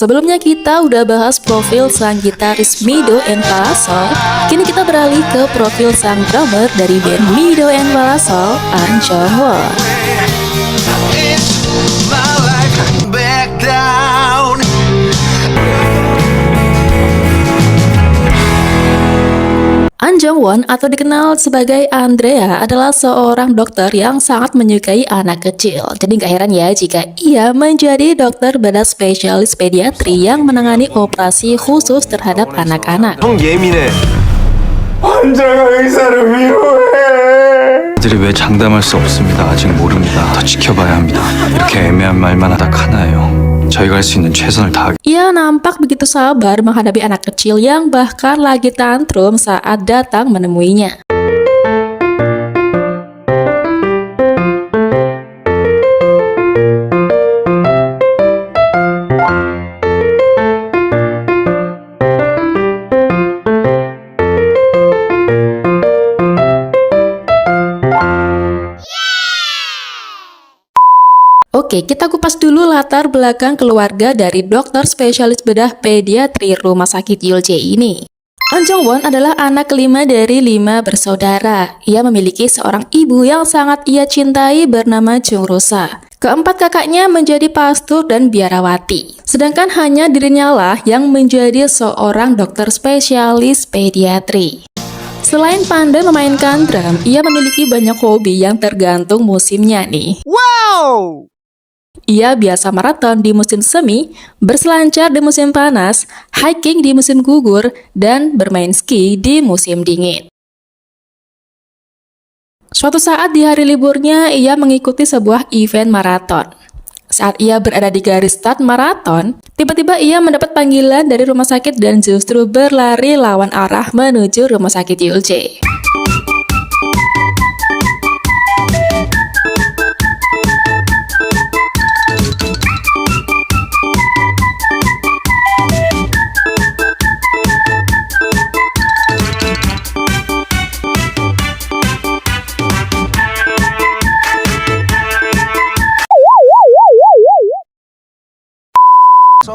Sebelumnya kita udah bahas profil sang gitaris Mido and Palasol. Kini kita beralih ke profil sang drummer dari band Mido and Palasol, An Jong Won. An Jong Won atau dikenal sebagai Andrea adalah seorang dokter yang sangat menyukai anak kecil. Jadi gak heran ya jika ia menjadi dokter bedah spesialis pediatri yang menangani operasi khusus terhadap anak-anak. 형 예민해. 환자가 의사를 위로해. 들이 왜 장담할 수 없습니다. 아직 모릅니다. 더 지켜봐야 합니다. 이렇게 애매한 말만 하다 카나예요. 저희가 할 수 있는 최선을 다하겠습니다. Ia nampak begitu sabar menghadapi anak kecil yang bahkan lagi tantrum saat datang menemuinya. Oke, kita kupas dulu latar belakang keluarga dari dokter spesialis bedah pediatri Rumah Sakit Yulje ini. An Jong Won adalah anak kelima dari 5 bersaudara. Ia memiliki seorang ibu yang sangat ia cintai bernama Chung Rosa. Keempat kakaknya menjadi pastor dan biarawati. Sedangkan hanya dirinya lah yang menjadi seorang dokter spesialis pediatri. Selain pandai memainkan drum, ia memiliki banyak hobi yang tergantung musimnya nih. Wow! Ia biasa maraton di musim semi, berselancar di musim panas, hiking di musim gugur, dan bermain ski di musim dingin. Suatu saat di hari liburnya, ia mengikuti sebuah event maraton. Saat ia berada di garis start maraton, tiba-tiba ia mendapat panggilan dari rumah sakit dan justru berlari lawan arah menuju rumah sakit Yulje.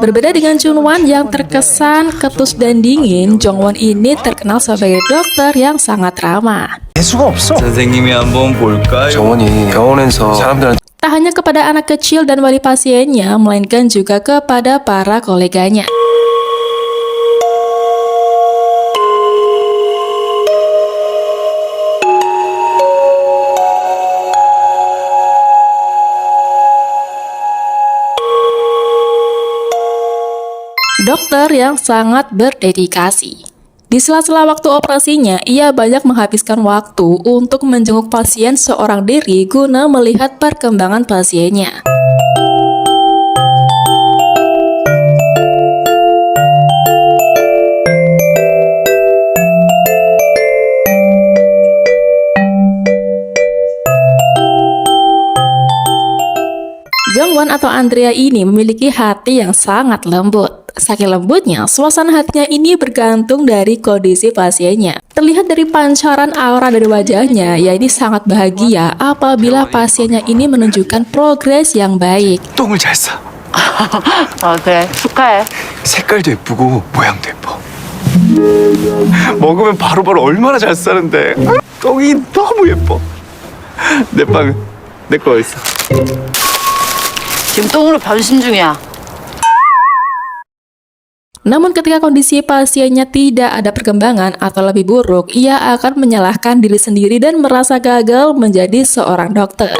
Berbeda dengan Jong Won yang terkesan ketus dan dingin, Jong Won ini terkenal sebagai dokter yang sangat ramah. 재수가 없어. 선생님이 한번 볼까요? 정원이 병원에서 사람들한테 Tak hanya kepada anak kecil dan wali pasiennya, melainkan juga kepada para koleganya. Dokter yang sangat berdedikasi. Di sela-sela waktu operasinya, ia banyak menghabiskan waktu untuk menjenguk pasien seorang diri guna melihat perkembangan pasiennya. Jong Won atau Andrea ini memiliki hati yang sangat lembut. Saking lembutnya, suasana hatinya ini bergantung dari kondisi pasiennya. Terlihat dari pancaran aura dari wajahnya, ya ini sangat bahagia apabila pasiennya ini menunjukkan progres yang baik. 똥을 잘 싸. 아, 그래. 축하해. 색깔도 예쁘고 모양도 예뻐. 먹으면 바로바로 얼마나 잘 싸는데. 똥이 너무 예뻐. 내 빵은 내 거 있어. 지금 똥으로 변신 중이야. Namun ketika kondisi pasiennya tidak ada perkembangan atau lebih buruk, ia akan menyalahkan diri sendiri dan merasa gagal menjadi seorang dokter.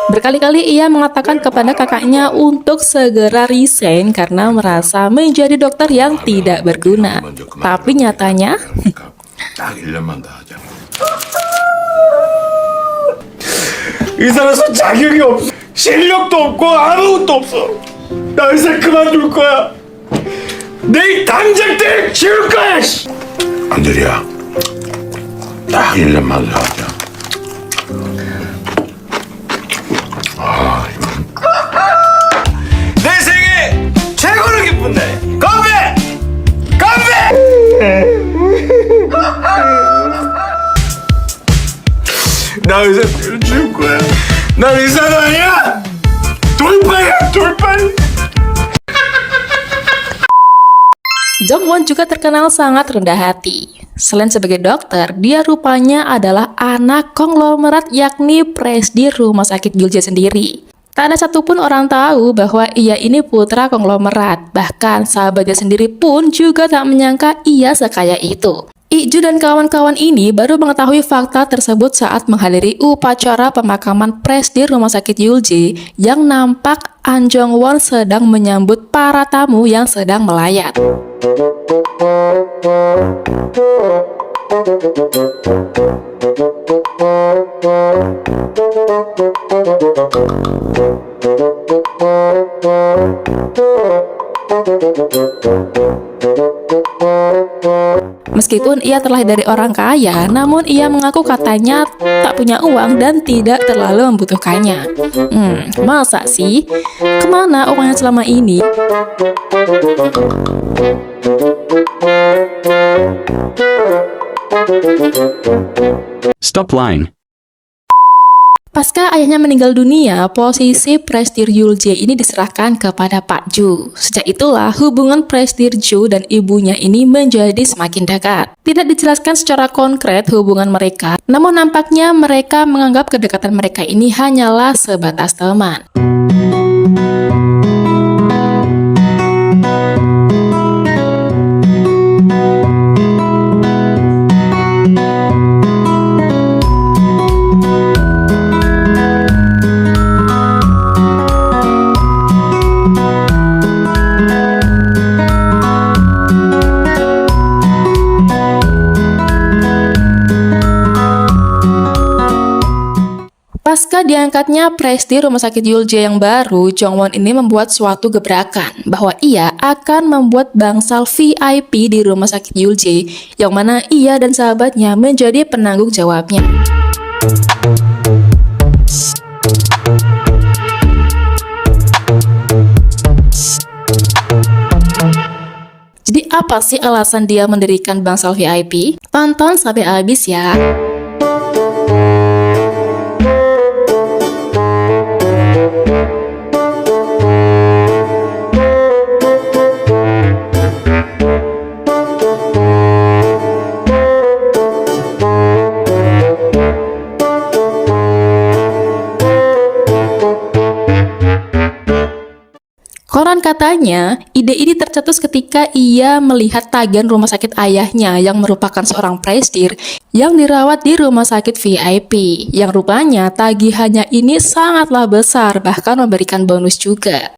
Berkali-kali ia mengatakan kepada kakaknya untuk segera resign karena merasa menjadi dokter yang tidak berguna. Tapi nyatanya, 딱 1년만 더 하자. 의사라서 자격이 없어. 실력도 없고 아무것도 없어. 나 의사 그만둘 거야. 내일 당장 때려 치울 거야. 안드리야, 딱 1년만 더 하자. 내 나 의사가 아니야! 돌파야, 돌파! Jongwon juga terkenal sangat rendah hati. Selain sebagai dokter, dia rupanya adalah anak konglomerat yakni presidi rumah sakit Yulje sendiri. Tak ada satupun orang tahu bahwa ia ini putra konglomerat. Bahkan sahabatnya sendiri pun juga tak menyangka ia sekaya itu. Ikju dan kawan-kawan ini baru mengetahui fakta tersebut saat menghadiri upacara pemakaman presidi rumah sakit Yulje yang nampak An Jong-won sedang menyambut para tamu yang sedang melayat. Meskipun ia terlahir dari orang kaya, namun ia mengaku katanya tak punya uang dan tidak terlalu membutuhkannya. Masa sih? Kemana uangnya selama ini? Stop lying. Pasca ayahnya meninggal dunia, posisi Prestir Yulje ini diserahkan kepada Pak Ju. Sejak itulah hubungan Prestir Ju dan ibunya ini menjadi semakin dekat. Tidak dijelaskan secara konkret hubungan mereka, namun nampaknya mereka menganggap kedekatan mereka ini hanyalah sebatas teman. Pasca diangkatnya presidi rumah sakit Yulje yang baru, Jongwon ini membuat suatu gebrakan bahwa ia akan membuat bangsal VIP di rumah sakit Yulje, yang mana ia dan sahabatnya menjadi penanggung jawabnya. Jadi apa sih alasan dia mendirikan bangsal VIP? Tonton sampai habis ya. Koran katanya, ide ini tercetus ketika ia melihat tagihan rumah sakit ayahnya yang merupakan seorang prestir yang dirawat di rumah sakit VIP, yang rupanya tagihannya ini sangatlah besar, bahkan memberikan bonus juga.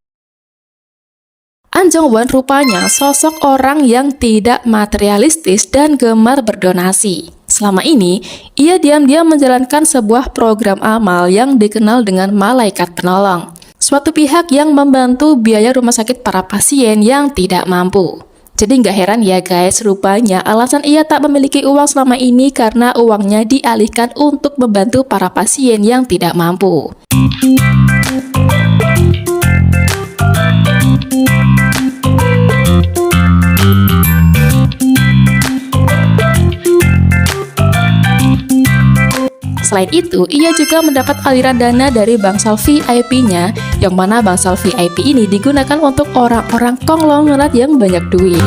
An Jong-won rupanya sosok orang yang tidak materialistis dan gemar berdonasi. Selama ini, ia diam-diam menjalankan sebuah program amal yang dikenal dengan malaikat penolong. Suatu pihak yang membantu biaya rumah sakit para pasien yang tidak mampu. Jadi nggak heran ya guys, rupanya alasan ia tak memiliki uang selama ini karena uangnya dialihkan untuk membantu para pasien yang tidak mampu. Selain itu, ia juga mendapat aliran dana dari bangsal VIP-nya, yang mana bangsal VIP ini digunakan untuk orang-orang konglomerat yang banyak duit.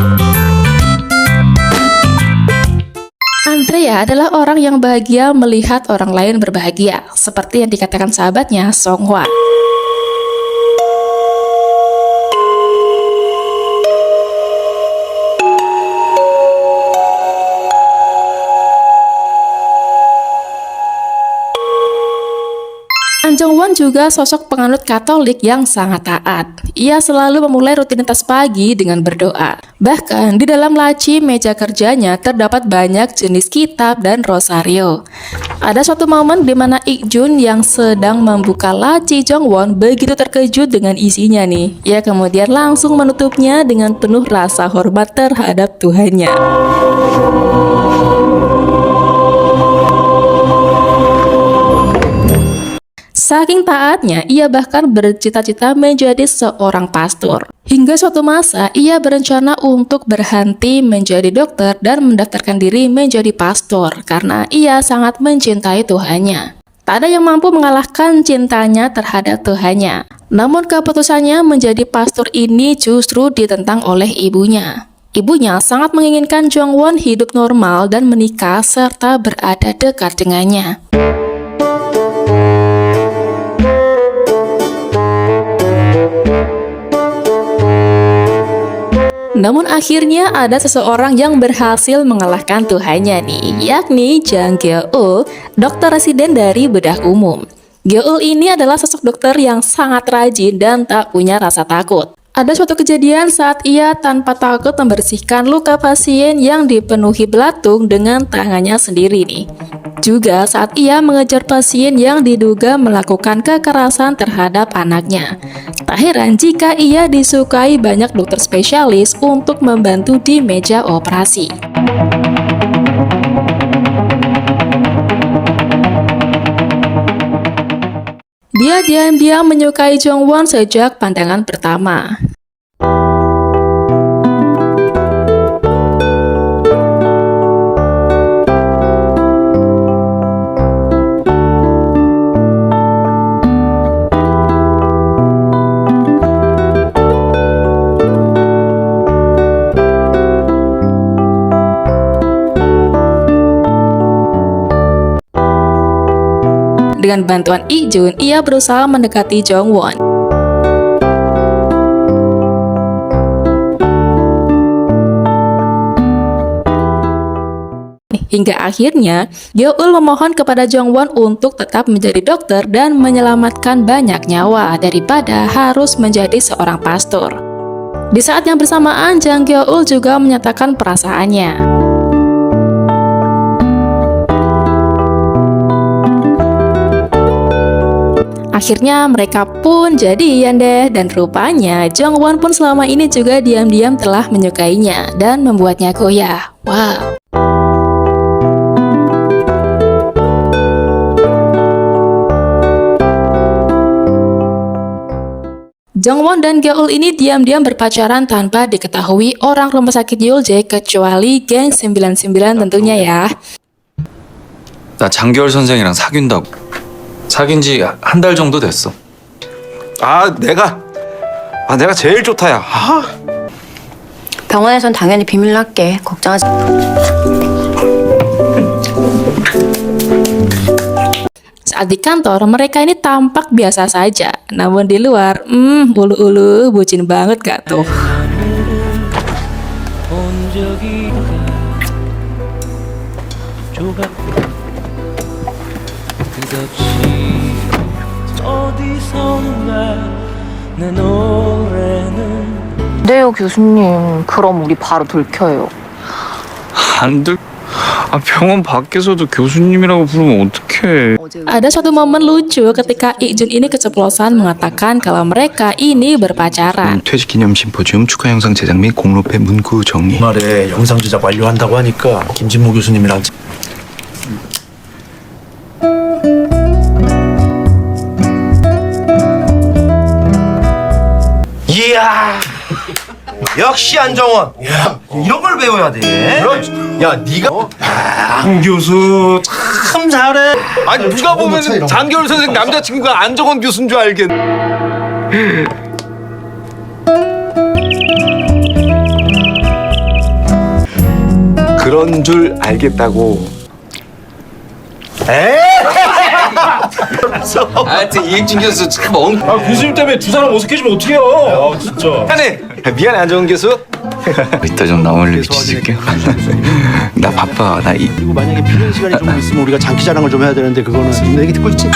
Andrea adalah orang yang bahagia melihat orang lain berbahagia, seperti yang dikatakan sahabatnya, Song Hwa. An Jong-won juga sosok penganut Katolik yang sangat taat. Ia selalu memulai rutinitas pagi dengan berdoa. Bahkan di dalam laci meja kerjanya terdapat banyak jenis kitab dan rosario. Ada suatu momen di mana Ik-jun yang sedang membuka laci Jong-won begitu terkejut dengan isinya nih. Ia kemudian langsung menutupnya dengan penuh rasa hormat terhadap Tuhannya. Saking taatnya, ia bahkan bercita-cita menjadi seorang pastor. Hingga suatu masa, ia berencana untuk berhenti menjadi dokter dan mendaftarkan diri menjadi pastor karena ia sangat mencintai Tuhannya. Tak ada yang mampu mengalahkan cintanya terhadap Tuhannya. Namun keputusannya menjadi pastor ini justru ditentang oleh ibunya. Ibunya sangat menginginkan Jongwon hidup normal dan menikah serta berada dekat dengannya. Namun akhirnya ada seseorang yang berhasil mengalahkan Tuhannya nih, yakni Jang Gyeol, dokter residen dari bedah umum. Gyeol ini adalah sosok dokter yang sangat rajin dan tak punya rasa takut. Ada suatu kejadian saat ia tanpa takut membersihkan luka pasien yang dipenuhi belatung dengan tangannya sendiri nih. Juga saat ia mengejar pasien yang diduga melakukan kekerasan terhadap anaknya. Tak heran jika ia disukai banyak dokter spesialis untuk membantu di meja operasi. Dia diam-diam menyukai Jongwon sejak pandangan pertama. Dengan bantuan Ijun, ia berusaha mendekati Jongwon. Hingga akhirnya, Gyeol memohon kepada Jongwon untuk tetap menjadi dokter dan menyelamatkan banyak nyawa daripada harus menjadi seorang pastor. Di saat yang bersamaan, Jang Gyeol juga menyatakan perasaannya. Akhirnya mereka pun jadian deh, dan rupanya Jongwon pun selama ini juga diam-diam telah menyukainya dan membuatnya goyah. Wow. Jongwon dan Gyeol ini diam-diam berpacaran tanpa diketahui orang rumah sakit Yulje kecuali geng 99 tentunya ya. 나 장겨울 선생이랑 사귄다고. 사귄 지 한 달 정도 됐어. 내가 제일 좋다야. 병원에선 당연히 비밀로 할게. 걱정하지 마. Saat di kantor, mereka ini tampak biasa saja. Namun di luar, ulu-ulu, bucin banget gak tuh? 네요 교수님. 그럼 우리 바로 돌켜요. 안 들... 병원 밖에서도 교수님이라고 부르면 어떡해. Ada suatu momen lucu ketika Ijun ini keceplosan mengatakan kalau mereka ini berpacaran. 퇴직 기념 심포지움 축하 영상 제작 및 공로패 문구 정리. 주말에 영상 제작 완료한다고 하니까 김진모 교수님이랑 이야 역시 안정원. 야 이런 걸 배워야 돼. 야 네가 안 교수 참 잘해. 아니 누가 보면 장겨울 선생 남자친구가 안정원 교수인 줄 알겠네. 그런 줄 알겠다고. 하여튼 이익진 교수 참 교수님 때문에 두 사람 어색해지면 어떡해요. 진짜. 미안해 안정원 교수. 이따 좀 나올래 미치실게요. 나 바빠. 그리고 만약에 비는 시간이 좀 있으면 우리가 장기자랑을 좀 해야 되는데 그거는 내 얘기 듣고 있지?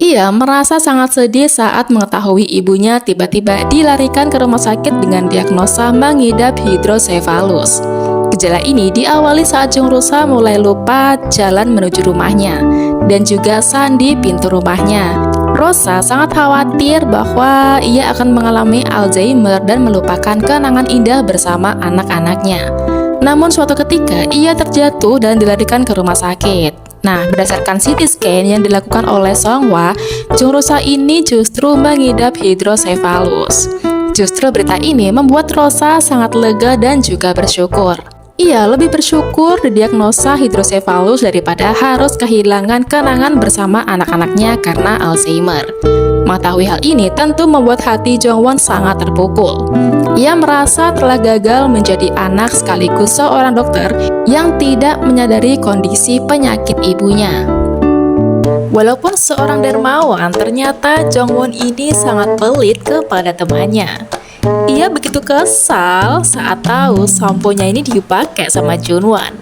Ia merasa sangat sedih saat mengetahui ibunya tiba-tiba dilarikan ke rumah sakit dengan diagnosa mengidap hidrosefalus. Gejala ini diawali saat Jung Rosa mulai lupa jalan menuju rumahnya dan juga sandi pintu rumahnya. Rosa sangat khawatir bahwa ia akan mengalami Alzheimer dan melupakan kenangan indah bersama anak-anaknya. Namun suatu ketika ia terjatuh dan dilarikan ke rumah sakit. Nah, berdasarkan CT scan yang dilakukan oleh Songhwa, Jung Rosa ini justru mengidap hidrosefalus. Justru berita ini membuat Rosa sangat lega dan juga bersyukur. Ia lebih bersyukur didiagnosa hidrosefalus daripada harus kehilangan kenangan bersama anak-anaknya karena Alzheimer. Mengetahui hal ini tentu membuat hati Jongwon sangat terpukul. Ia merasa telah gagal menjadi anak sekaligus seorang dokter yang tidak menyadari kondisi penyakit ibunya. Walaupun seorang dermawan, ternyata Jongwon ini sangat pelit kepada temannya. Ia begitu kesal saat tahu samponya ini dipakai sama Junwon.